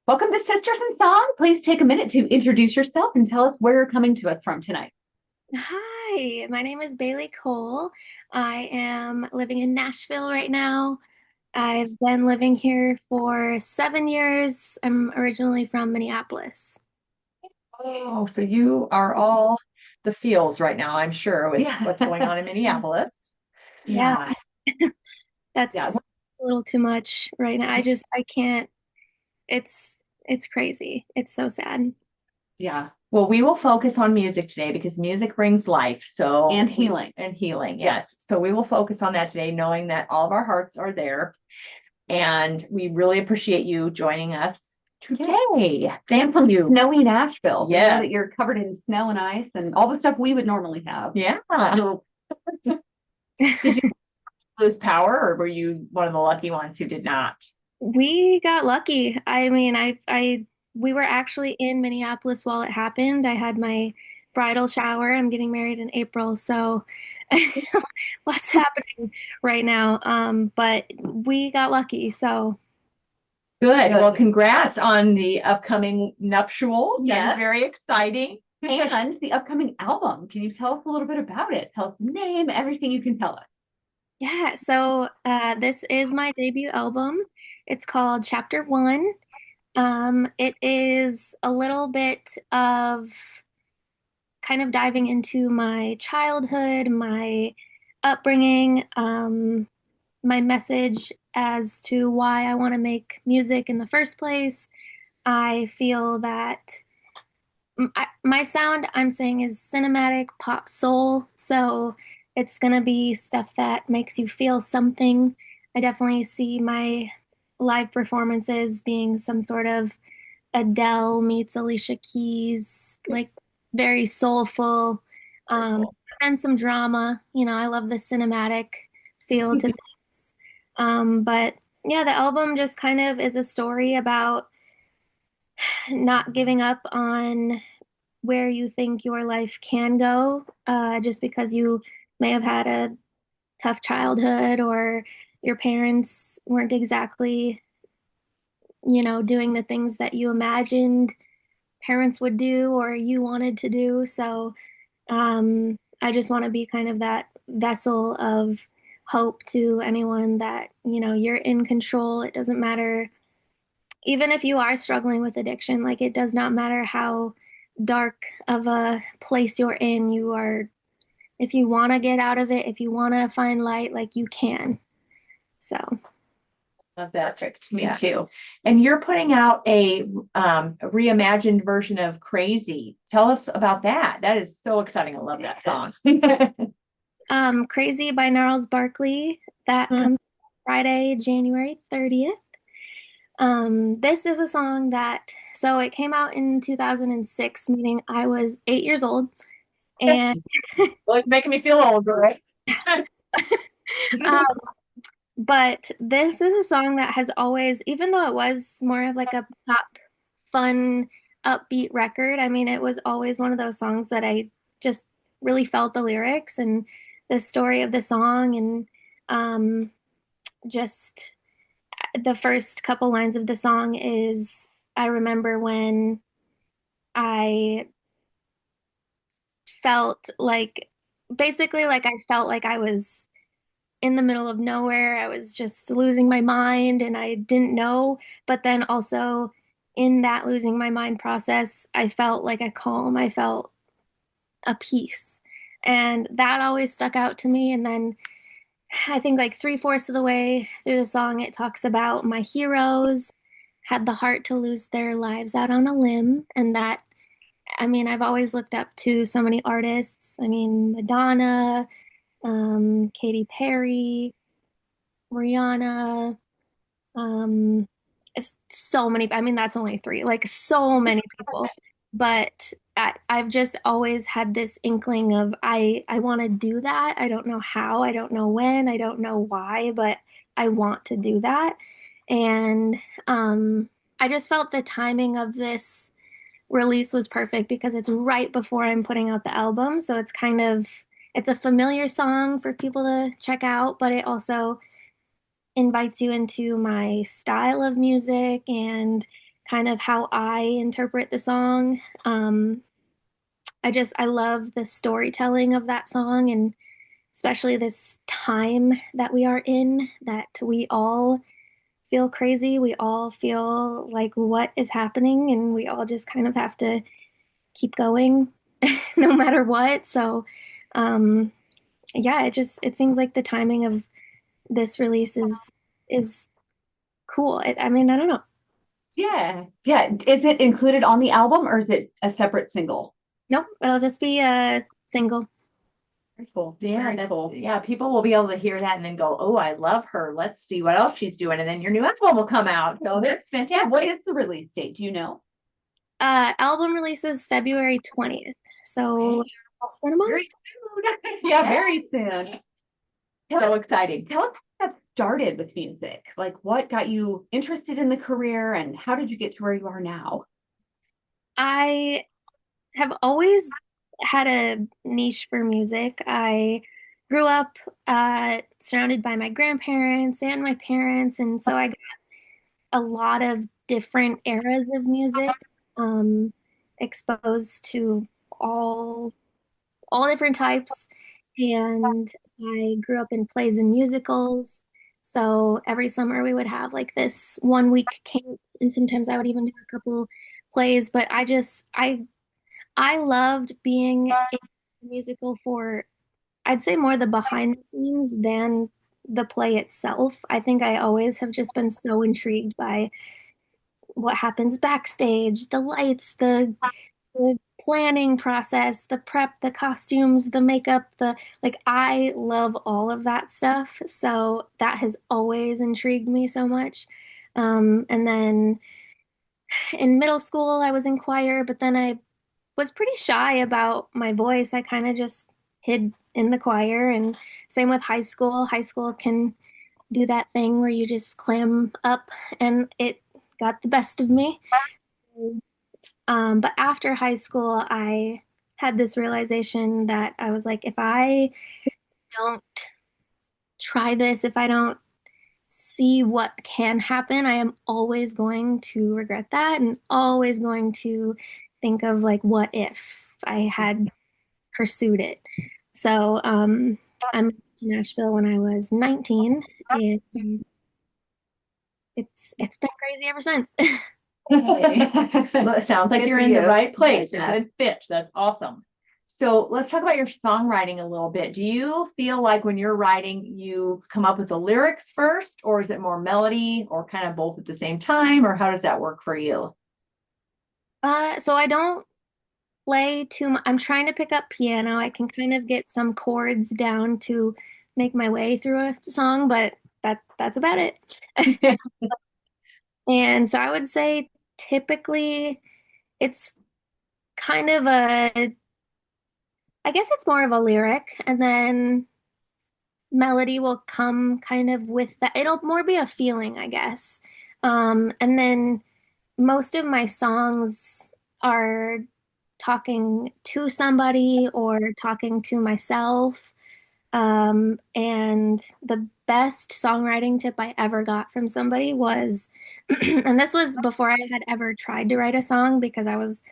Welcome to Sisters in Song. Please take a minute to introduce yourself and tell us where you're coming to us from tonight. Hi, my name is Bailey Cole. I am living in Nashville right now. I've been living here for 7 years. I'm originally from Minneapolis. Oh, so you are all the feels right now, I'm sure, with what's going Yeah. on in Minneapolis. Yeah, Yeah, yeah, that's a little too much right now. I can't. It's crazy. It's so sad. yeah. Well, we will focus on music today because music brings life. So And healing. and healing, yes. So we will focus on that today, knowing that all of our hearts are there. And we really appreciate you joining us today. Thank From you. snowy Nashville. We know Yeah. that you're covered in snow and ice and all the stuff we would normally have. Yeah. So, Did you lose power, or were you one of the lucky ones who did not? we got lucky. I mean, we were actually in Minneapolis while it happened. I had my bridal shower. I'm getting married in April, so lots happening right now. But we got lucky, so Good. Well, congrats on the upcoming nuptials. That is yes. very exciting. And the upcoming album. Can you tell us a little bit about it? Tell us the name, everything you can tell us. Yeah, so this is my debut album. It's called Chapter One. It is a little bit of kind of diving into my childhood, my upbringing, my message as to why I want to make music in the first place. I feel that my sound I'm saying is cinematic pop soul, so it's gonna be stuff that makes you feel something. I definitely see my live performances being some sort of Adele meets Alicia Keys, like very soulful, um, and some drama. You know, I love the cinematic feel to things. But yeah, the album just kind of is a story about not giving up on where you think your life can go, just because you may have had a tough childhood or your parents weren't exactly, doing the things that you imagined parents would do or you wanted to do. So I just want to be kind of that vessel of hope to anyone that, you're in control. It doesn't matter, even if you are struggling with addiction, like it does not matter how dark of a place you're in. If you want to get out of it, if you want to find light, like you can. So, Love that. perfect. Me Yeah. too. And you're putting out a reimagined version of Crazy. Tell us about that. That is so exciting. I love that song. Crazy by Gnarls Barkley. That comes Friday, January 30th. This is a song so it came out in 2006, meaning I was 8 years old. And Well, it's making me feel old, right? um, but this is a song that has always, even though it was more of like a pop, fun, upbeat record, I mean, it was always one of those songs that I just really felt the lyrics and the story of the song and um, just the first couple lines of the song is I remember when I felt like basically like I felt like I was in the middle of nowhere. I was just losing my mind and I didn't know. But then also in that losing my mind process, I felt like a calm. I felt a peace. And that always stuck out to me. And then I think like three-fourths of the way through the song, it talks about my heroes had the heart to lose their lives out on a limb. And that, I mean, I've always looked up to so many artists. I mean, Madonna, Katy Perry, Rihanna, um, it's so many. I mean, that's only three, like so many people. But I've just always had this inkling of I want to do that. I don't know how, I don't know when, I don't know why, but I want to do that. And um, I just felt the timing of this release was perfect because it's right before I'm putting out the album. So it's a familiar song for people to check out, but it also invites you into my style of music and kind of how I interpret the song. I love the storytelling of that song, and especially this time that we are in, that we all feel crazy. We all feel like what is happening, and we all just kind of have to keep going no matter what. So, um, yeah, it seems like the timing of this release is cool. I mean, I don't know. Yeah. Yeah. Is it included on the album or is it a separate single? Nope, it'll just be a single. Very cool. Yeah, Very that's cool. yeah, people will be able to hear that and then go, oh, I love her. Let's see what else she's doing. And then your new album will come out. So that's Yeah. fantastic. What is the release date? Do you know? Album releases February 20th. So Okay. less than a month. Very soon. Yeah, very soon. So exciting. Tell us how you got started with music. Like, what got you interested in the career and how did you get to where you are now? I have always had a niche for music. I grew up surrounded by my grandparents and my parents, and so I got a lot of different eras of music, um, exposed to all all different types. And I grew up in plays and musicals. So every summer we would have like this 1 week camp, and sometimes I would even do a couple plays. But I loved being in a musical for, I'd say, more the behind the scenes than the play itself. I think I always have just been so intrigued by what happens backstage, the lights, the planning process, the prep, the costumes, the makeup, the like I love all of that stuff. So that has always intrigued me so much. And then in middle school, I was in choir, but then I was pretty shy about my voice. I kind of just hid in the choir, and same with high school. High school can do that thing where you just clam up, and it got the best of me. But after high school, I had this realization that I was like, if I don't try this, if I don't see what can happen, I am always going to regret that and always going to think of like, what if I had pursued it? So, I moved to Nashville when I was 19, and it's been crazy ever since. Well, it sounds like Good you're for in the you. right place. Yeah. A good fit. That's awesome. So let's talk about your songwriting a little bit. Do you feel like when you're writing, you come up with the lyrics first, or is it more melody, or kind of both at the same time, or how does that work for you? So I don't play too much. I'm trying to pick up piano. I can kind of get some chords down to make my way through a song, but that's about it. And so I would say typically it's kind of I guess it's more of a lyric, and then melody will come kind of with that. It'll more be a feeling, I guess. And then most of my songs are talking to somebody or talking to myself. And the best songwriting tip I ever got from somebody was, and this was before I had ever tried to write a song, because I was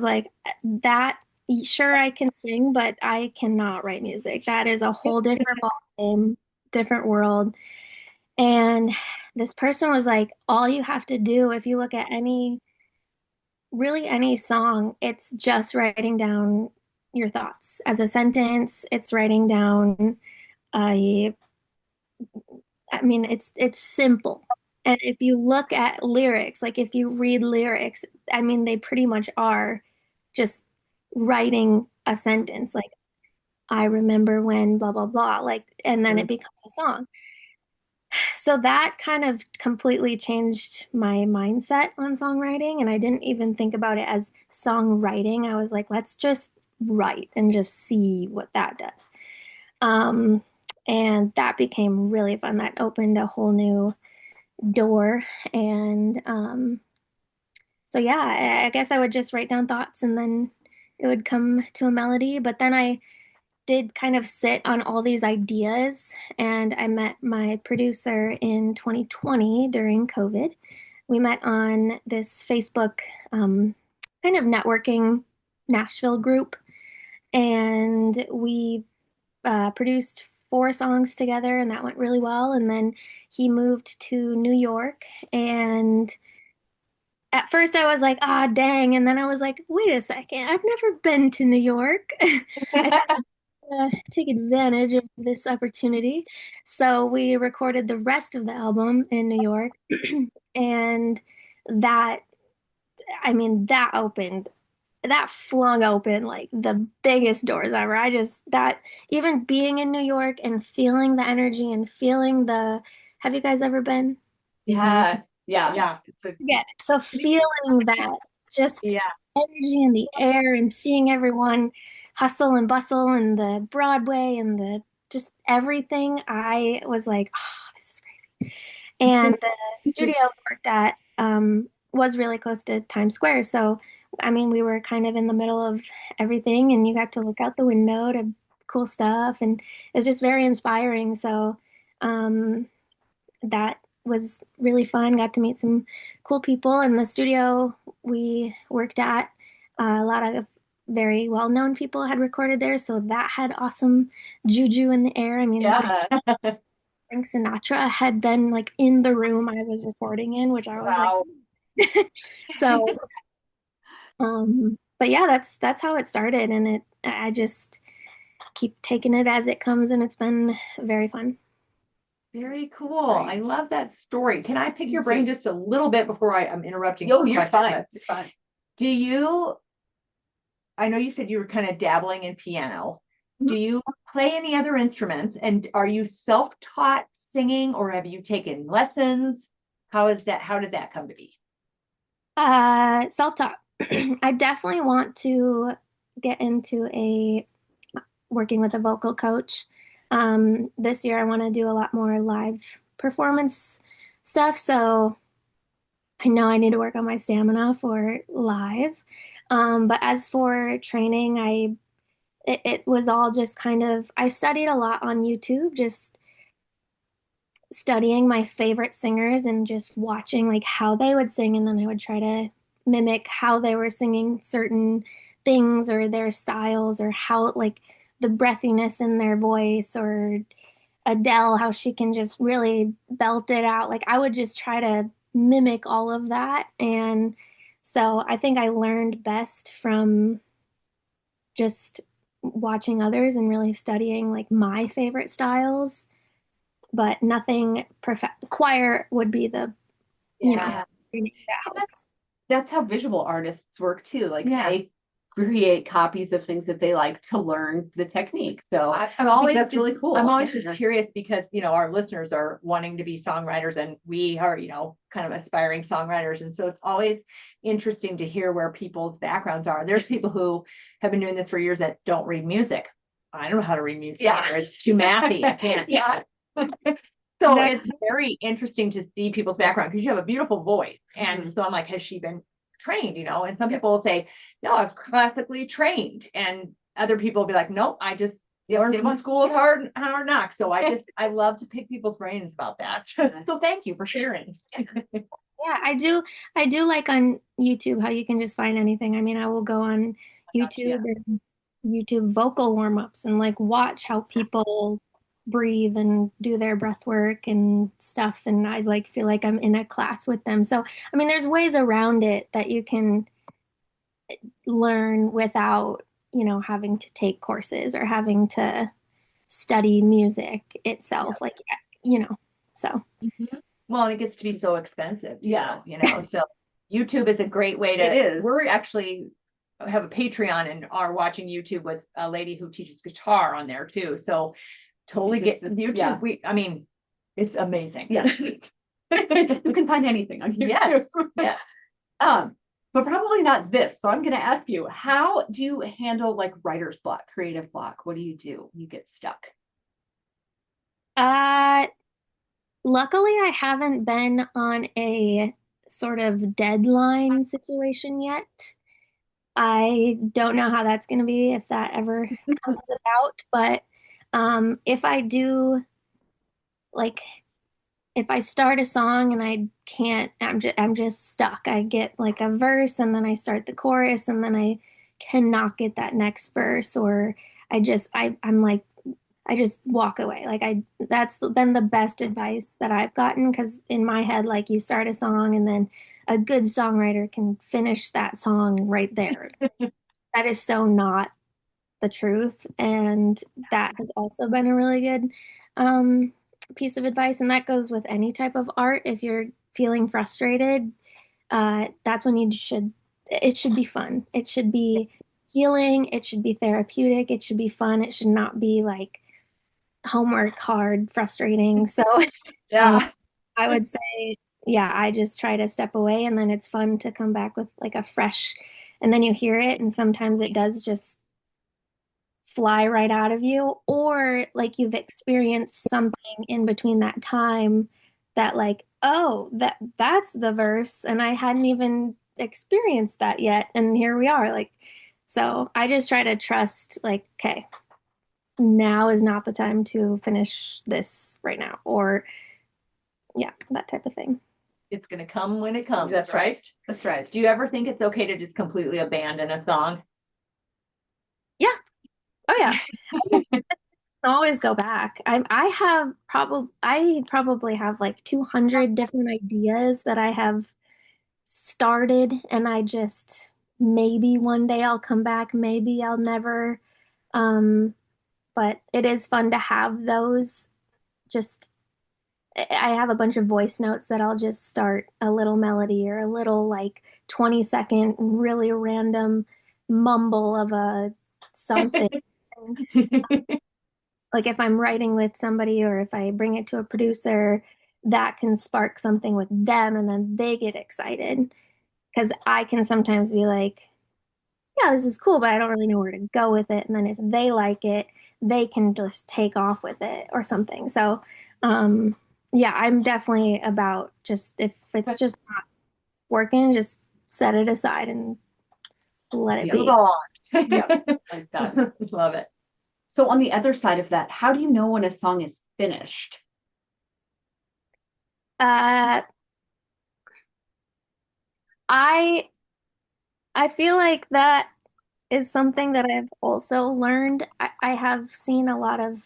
like, that, sure, I can sing, but I cannot write music. That is a whole different ballgame, different world. And this person was like, all you have to do, if you look at really any song, it's just writing down your thoughts as a sentence. It's writing down, I mean, it's simple. And if you look at lyrics, like if you read lyrics, I mean, they pretty much are just writing a sentence, like, I remember when blah, blah, blah, like, and then it becomes a song. So that kind of completely changed my mindset on songwriting. And I didn't even think about it as songwriting. I was like, let's just write and just see what that does. Um, and that became really fun. That opened a whole new door. And so, yeah, I guess I would just write down thoughts and then it would come to a melody. But then I did kind of sit on all these ideas, and I met my producer in 2020 during COVID. we met on this Facebook kind of networking Nashville group, and we produced 4 songs together, and that went really well. And then he moved to New York, and at first I was like, ah, dang. And then I was like, wait a second, I've never been to New York. I take advantage of this opportunity. So we recorded the rest of the album in New York. And that, I mean, that flung open like the biggest doors ever. That, even being in New York and feeling the energy and feeling have you guys ever been? Yeah. Yeah. Yeah. Yeah. So feeling that just Yeah. energy in the air and seeing everyone hustle and bustle and the Broadway and the just everything, I was like, oh, this is crazy. And the studio we worked at was really close to Times Square. So, I mean, we were kind of in the middle of everything, and you got to look out the window to cool stuff. And it was just very inspiring. So, um, that was really fun. Got to meet some cool people in the studio we worked at. A lot of very well-known people had recorded there, so that had awesome juju in the air. I mean, Yeah. Frank Sinatra had been like in the room I was recording in, which I was like, Wow. so but yeah, that's how it started, and I just keep taking it as it comes, and it's been very fun. Very cool. I Great. love that story. Can I pick your Me brain too. just a little bit before I'm interrupting? Oh, for a you're question, fine. but You're fine. Do you, I know you said you were kind of dabbling in piano. Mhm. Do you play any other instruments? And are you self-taught singing or have you taken lessons? How is that? How did that come to be? Self-taught. I definitely want to get into a working with a vocal coach. This year I want to do a lot more live performance stuff, so I know I need to work on my stamina for live. But as for training, it was all just kind of, I studied a lot on YouTube, just studying my favorite singers and just watching like how they would sing, and then I would try to mimic how they were singing certain things or their styles, or how like the breathiness in their voice, or Adele, how she can just really belt it out. Like I would just try to mimic all of that. And so I think I learned best from just watching others and really studying like my favorite styles, but nothing perfect. Choir would be the, Yeah. that helped. That's how visual artists work too. Like Yeah. they create copies of things that they like to learn the technique. So I'm I always think that's really cool. I'm always just curious because our listeners are wanting to be songwriters and we are, kind of aspiring songwriters. And so it's always interesting to hear where people's backgrounds are. There's people who have been doing this for years that don't read music. I don't know how to read music. Yeah. Either. It's too mathy. I can't. Yeah. So it's very interesting to see people's background because you have a beautiful voice. And Mhm. so I'm like, has she been trained? And some people will say, no, I was classically trained. And other people will be like, nope, I just learned from school of hard knocks. So I love to pick people's brains about that. So thank you for sharing. Yeah, I do like on YouTube how you can just find anything. I mean, I will go on YouTube and YouTube vocal warm-ups and like watch how people breathe and do their breath work and stuff, and I like feel like I'm in a class with them. So, I mean, there's ways around it that you can learn without, having to take courses or having to study music itself. Like, so. Mhm. Well, and it gets to be so expensive, too, Yeah. So YouTube is a great way to. It is. We're actually have a Patreon and are watching YouTube with a lady who teaches guitar on there too. So totally get YouTube. Yeah. It's amazing. Yeah. You can find anything on YouTube. Yes. Yes. But probably not this. So I'm going to ask you, how do you handle like writer's block, creative block? What do you do when you get stuck? Uh, Luckily, I haven't been on a sort of deadline situation yet. I don't know how that's going to be if that ever comes about, but if I do like if I start a song and I can't, I'm just stuck. I get like a verse and then I start the chorus and then I cannot get that next verse, or I'm like, I just walk away. Like that's been the best advice that I've gotten, because in my head, like you start a song and then a good songwriter can finish that song right there. That is so not the truth. And that has also been a really good um, piece of advice. And that goes with any type of art. If you're feeling frustrated, that's when it should be fun. It should be healing. It should be therapeutic. It should be fun. It should not be like homework hard, frustrating. So um, Yeah. I would say, yeah, I just try to step away, and then it's fun to come back with like a fresh, and then you hear it, and sometimes it does just fly right out of you, or like you've experienced something in between that time that like, oh, that's the verse and I hadn't even experienced that yet, and here we are. Like, so I just try to trust, like, okay, now is not the time to finish this right now, or yeah, that type of thing. It's going to come when it comes. That's right. That's right. Do you ever think it's okay to just completely abandon a song? Yeah. Oh yeah. Always go back. I probably have like 200 different ideas that I have started, and I just, maybe one day I'll come back, maybe I'll never. Um, but it is fun to have those. Just I have a bunch of voice notes that I'll just start a little melody or a little like 20-second really random mumble of a something. Like if I'm writing with somebody or if I bring it to a producer, that can spark something with them and then they get excited. Because I can sometimes be like, yeah, this is cool, but I don't really know where to go with it. And then if they like it, they can just take off with it or something. So, um, yeah, I'm definitely about, just if it's just not working, just set it aside and let it Move be. on. Yeah, like that. Love it. So on the other side of that, how do you know when a song is finished? Uh, I I feel like that is something that I've also learned. I have seen a lot of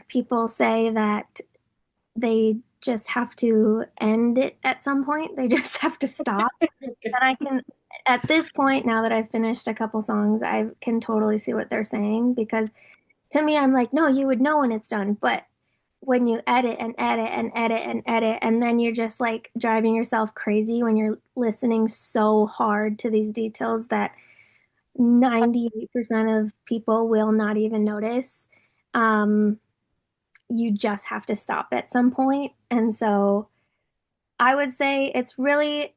people say that they just have to end it at some point. They just have to stop. And I can, at this point, now that I've finished a couple songs, I can totally see what they're saying, because to me, I'm like, no, you would know when it's done. But when you edit and edit and edit and edit, and then you're just like driving yourself crazy when you're listening so hard to these details that 98% of people will not even notice. Um, you just have to stop at some point. And so I would say it's really,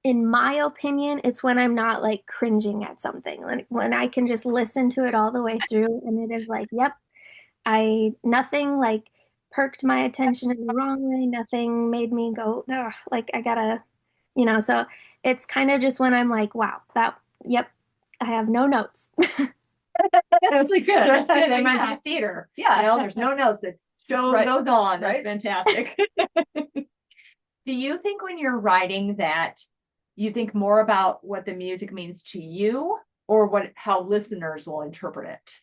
in my opinion, it's when I'm not like cringing at something. Like when I can just listen to it all the way through and it is like, yep, nothing like perked my attention in the wrong way. Nothing made me go, ugh, like I gotta, so it's kind of just when I'm like, wow, yep, I have no notes. That's really good. That's good. That reminds me of theater. Yeah. There's no notes. It's show Right. goes on. That's Right. fantastic. Do you think when you're writing that you think more about what the music means to you or how listeners will interpret it?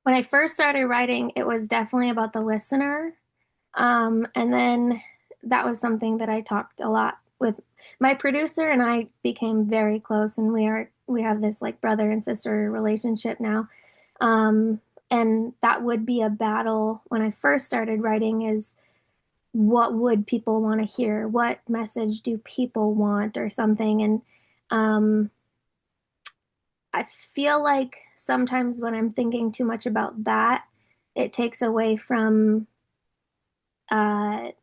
When I first started writing, it was definitely about the listener. And then that was something that I talked a lot with my producer, and I became very close, and we have this like brother and sister relationship now. Um, and that would be a battle when I first started writing, is what would people want to hear? What message do people want, or something? And um, I feel like sometimes when I'm thinking too much about that, it takes away from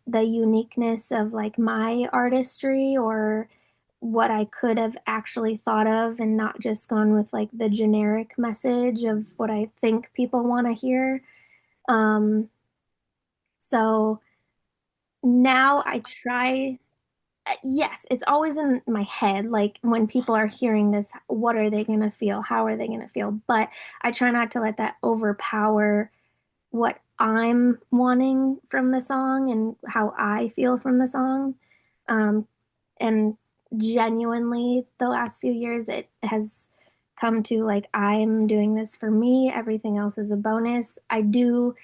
the uniqueness of like my artistry, or what I could have actually thought of, and not just gone with like the generic message of what I think people want to hear. Um, so now I try, yes, it's always in my head. Like when people are hearing this, what are they going to feel? How are they going to feel? But I try not to let that overpower what I'm wanting from the song and how I feel from the song. Um, and genuinely, the last few years, it has come to like, I'm doing this for me. Everything else is a bonus. I do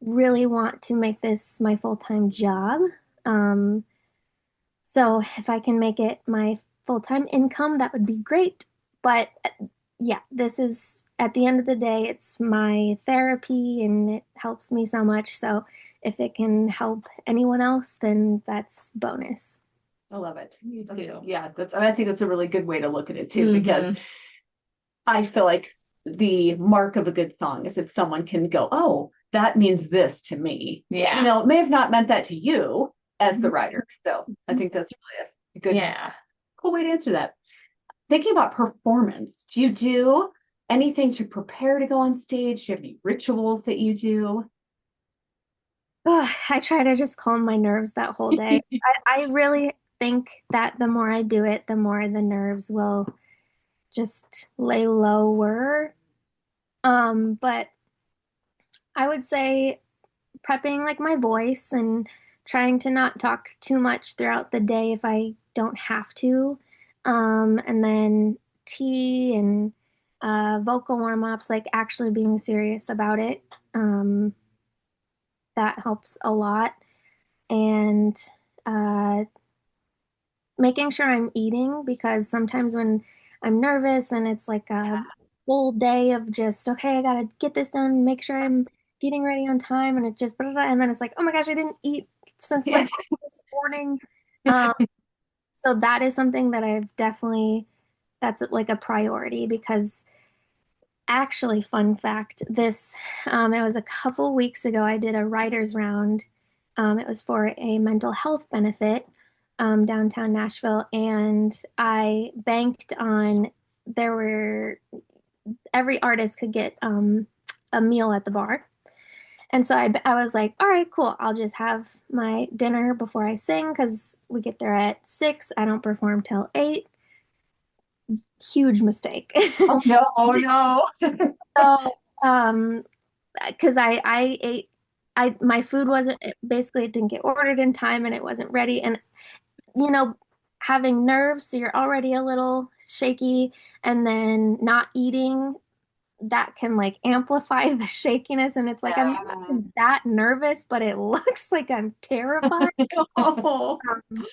really want to make this my full-time job. Um, so if I can make it my full-time income, that would be great. But yeah, this is at the end of the day, it's my therapy and it helps me so much. So if it can help anyone else, then that's bonus. I love it. Me too. Yeah, I think that's a really good way to look at it too, because Mhm. I feel like the mark of a good song is if someone can go, oh, that means this to me. Yeah. You know, it may have not meant that to you as the writer. So I think that's really a good, Yeah. cool way to answer that. Thinking about performance, do you do anything to prepare to go on stage? Do you have any rituals that you do? I try to just calm my nerves that whole day. I really think that the more I do it, the more the nerves will just lay lower. But I would say prepping like my voice and trying to not talk too much throughout the day if I don't have to. And then tea and vocal warm-ups, like actually being serious about it. That helps a lot. And uh, making sure I'm eating because sometimes when I'm nervous and it's like a full day of just, okay, I gotta get this done, make sure I'm getting ready on time, and it just, blah, blah, blah, and then it's like, oh my gosh, I didn't eat since Yeah. like this morning. Um, so that is something that I've definitely, that's like a priority because actually, fun fact, it was a couple weeks ago, I did a writer's round. It was for a mental health benefit downtown Nashville, and I banked on there were every artist could get a meal at the bar. And so I was like, all right, cool. I'll just have my dinner before I sing because we get there at 6. I don't perform till 8. Huge mistake. Oh no, oh no. So, because I ate, my food wasn't basically it didn't get ordered in time and it wasn't ready. And you know, having nerves, so you're already a little shaky, and then not eating, that can like amplify the shakiness. And it's like I'm not Yeah. even that nervous, but it looks like I'm terrified. Oh. Um,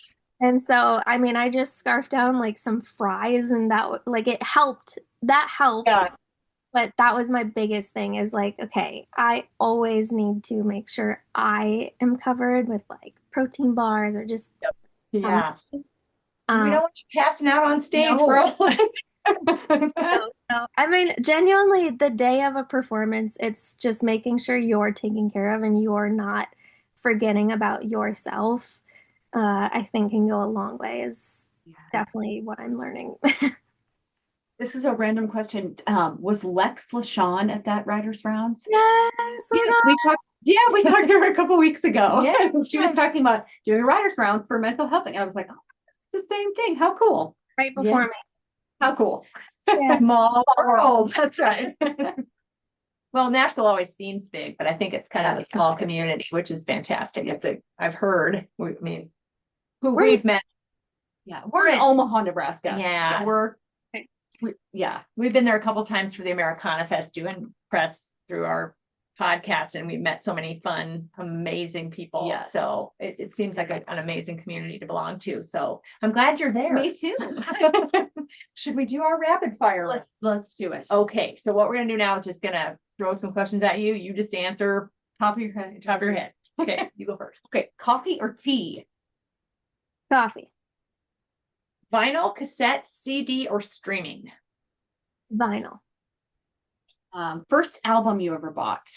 and so, I mean, I just scarfed down like some fries, and like it helped. That helped. Yeah. But that was my biggest thing is like, okay, I always need to make sure I am covered with like protein bars or just something. Yeah. We Um, don't want you passing out on stage, No. bro. so, I mean, genuinely, the day of a performance, it's just making sure you're taken care of and you're not forgetting about yourself. I think can go a long way is Yeah. definitely what I'm learning. This is a random question. Was Lex LaShawn at that writer's rounds? Yes, oh my Yes, we talked. Yeah, we talked to her a couple weeks ago. Yeah. She was talking about doing a writer's rounds for mental health, and I was like, oh, it's the same thing. How cool. God, right Yeah. before me. How cool. Yeah. Small world. That's right. Well, Nashville always seems big, but I think it's kind of Yeah. a small community, which is fantastic. I've heard, I mean, who We're- we've met. Yeah, we're in Omaha, Nebraska. Yeah. So Yeah, we've been there a couple times for the Americana Fest doing press through our podcast, and we've met so many fun, amazing people. Yes. So it seems like an amazing community to belong to. So I'm glad you're there. me too. Should we do our rapid fire? Let's do it. Okay, so what we're gonna do now is just gonna throw some questions at you. You just answer Top of your head. top of your head. Okay, you go first. Okay, coffee or tea? Coffee, Vinyl, cassette, CD, or streaming? vinyl. First album you ever bought?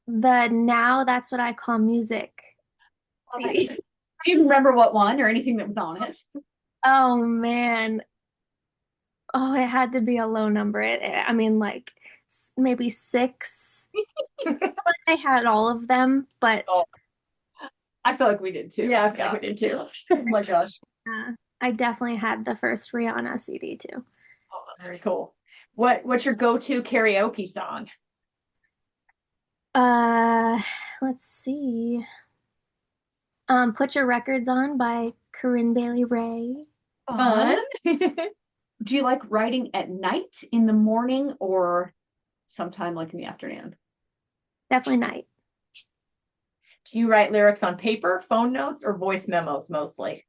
The Now That's What I Call Music CD. Do you remember what one or anything that was on it? Oh man. Oh, it had to be a low number. I mean, like maybe 6. I had all of them, but Oh, I feel like we did too. Yeah, I feel like we did too. Oh my gosh. I definitely had the first Rihanna CD too. Very cool. What's your go-to karaoke song? Uh, let's see. Put Your Records On by Corinne Bailey Rae. Fun. Do you like writing at night, in the morning, or sometime like in the afternoon? Definitely night. Do you write lyrics on paper, phone notes, or voice memos mostly?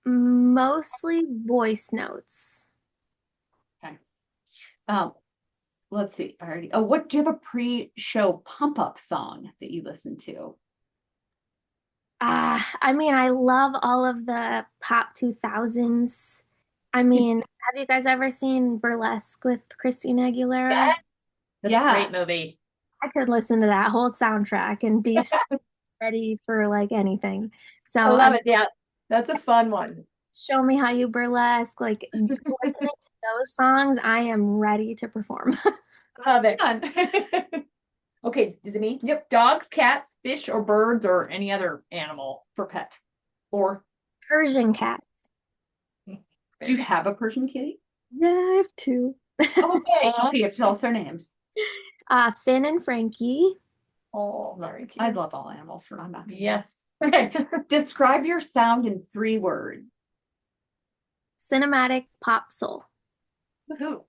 Mostly voice notes. Okay. Um, let's see. Already. Oh, what do you have a pre-show pump-up song that you listen to? I mean, I love all of the pop 2000s. I mean, have you guys ever seen Burlesque with Christina Aguilera? Yes. That's a great movie. I could listen to that whole soundtrack and be ready for like anything. So I love it. Yeah, that's a fun one. show me how you burlesque. Like listening to those songs, I am ready to perform. Love it. Okay, is it me? Yep. Dogs, cats, fish, or birds, or any other animal for pet? Or Persian cats. Do you have a Persian kitty? Yeah, I have two. Okay. Okay, you have to tell us their names. Finn and Frankie. Oh, very cute. I love all animals for my mouth. Yes. Okay. Describe your sound in 3 words. Cinematic pop soul. Woohoo.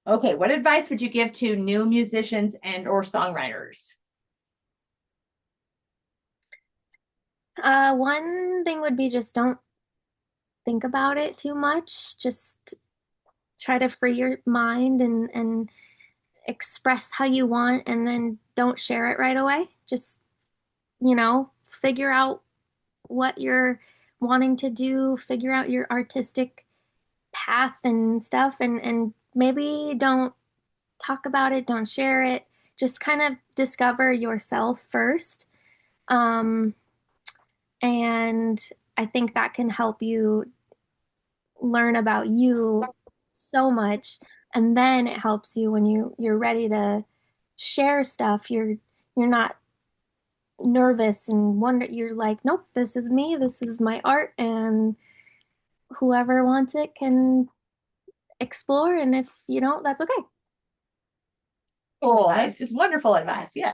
Okay, what advice would you give to new musicians and or songwriters? One thing would be just don't think about it too much. Just try to free your mind and express how you want and then don't share it right away. Just, figure out what you're wanting to do, figure out your artistic path and stuff and maybe don't talk about it, don't share it. Just kind of discover yourself first. Um, and I think that can help you learn about you so much. And then it helps you when you're ready to share stuff. You're not nervous and wonder you're like, nope, this is me, this is my art, and whoever wants it can explore. And if you don't, that's okay. Cool. That's just wonderful advice. Yeah.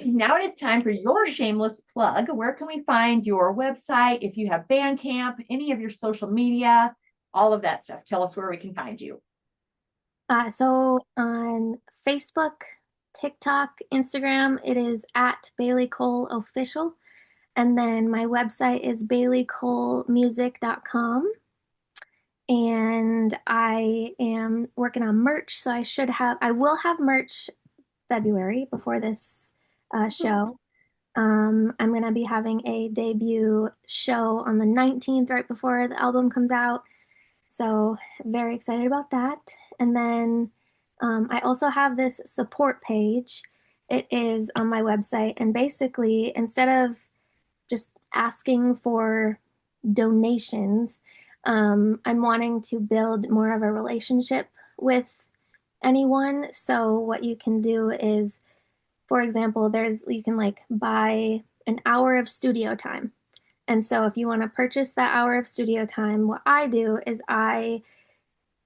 Now it is time for your shameless plug. Where can we find your website? If you have Bandcamp, any of your social media, all of that stuff. Tell us where we can find you. So on Facebook, TikTok, Instagram, it is at Bailey Cole Official. And then my website is baileycolemusic.com. And I am working on merch. So I will have merch February before this show. I'm going to be having a debut show on the 19th, right before the album comes out. So, very excited about that. And then I also have this support page. It is on my website. And basically, instead of just asking for donations, I'm wanting to build more of a relationship with anyone. So, what you can do is, for example, you can like buy an hour of studio time. And so if you want to purchase that hour of studio time, what I do is I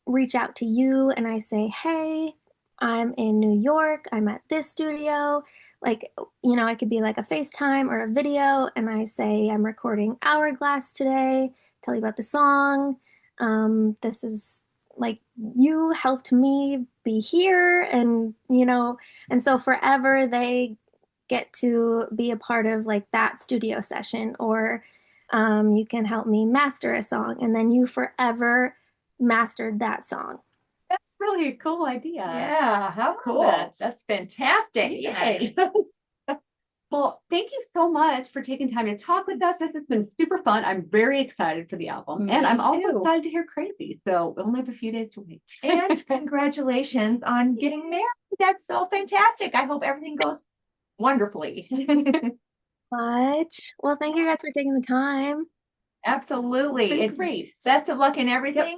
reach out to you and I say, hey, I'm in New York. I'm at this studio. Like, it could be like a FaceTime or a video. And I say, I'm recording Hourglass today, tell you about the song. This is like, you helped me be here. And so forever they get to be a part of like that studio session, or you can help me master a song and then you forever mastered that song. That's really a cool idea. Yeah, how cool. That's fantastic. Yay. Well, thank you so much for taking time to talk with us. This has been super fun. I'm very excited for the album. And I'm also excited to hear Crazy. So we only have a few days to wait. And congratulations on getting married. That's so fantastic. I hope everything goes wonderfully. Much. Well, thank you guys for taking the time. Absolutely. It's been great. Best of luck in everything.